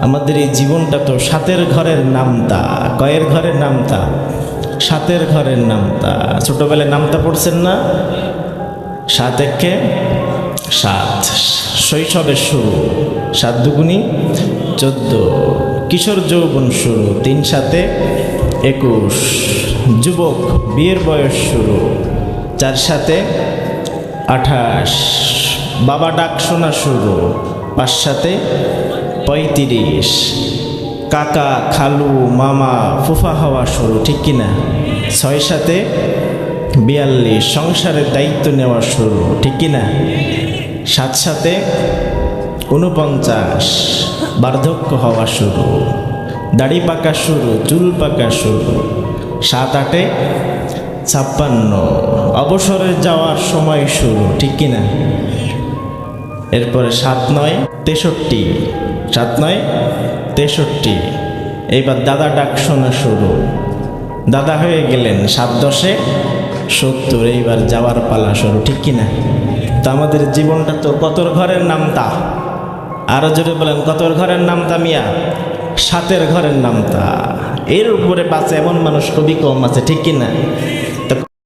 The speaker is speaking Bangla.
আমাদের এই জীবনটা তো সাতের ঘরের নামতা। কয়ের ঘরের নামতা? সাতের ঘরের নামতা। ছোটবেলায় নামতা পড়ছেন না? 7 একে 7, শৈশবের শুরু। 7 দুগুণী 14, কিশোর যৌবন শুরু। 3 7 21, যুবক বিয়ের বয়স শুরু। 4 7 28, বাবা ডাক শোনা শুরু। 5 7 35, কাকা খালু মামা ফুফা হওয়া শুরু, ঠিক কিনা? 6 7 42, সংসারের দায়িত্ব নেওয়া শুরু, ঠিক কিনা? 7 7 49, বার্ধক্য হওয়া শুরু, দাড়ি পাকা শুরু, চুল পাকা শুরু। 7 8 56, অবসরে যাওয়ার সময় শুরু, ঠিক কিনা? এরপরে 7 9 63, 7 9 63, এইবার দাদা ডাক শোনা শুরু। দাদা হয়ে গেলেন। 7 10 70, এইবার যাওয়ার পালা শুরু, ঠিক কিনা? তো আমাদের জীবনটা তো কতর ঘরের নামতা? আরো জোরে বলেন, কতর ঘরের নামতা মিয়া? সাতের ঘরের নামতা। এর উপরে বাঁচে এমন মানুষ খুবই কম আছে, ঠিক কিনা?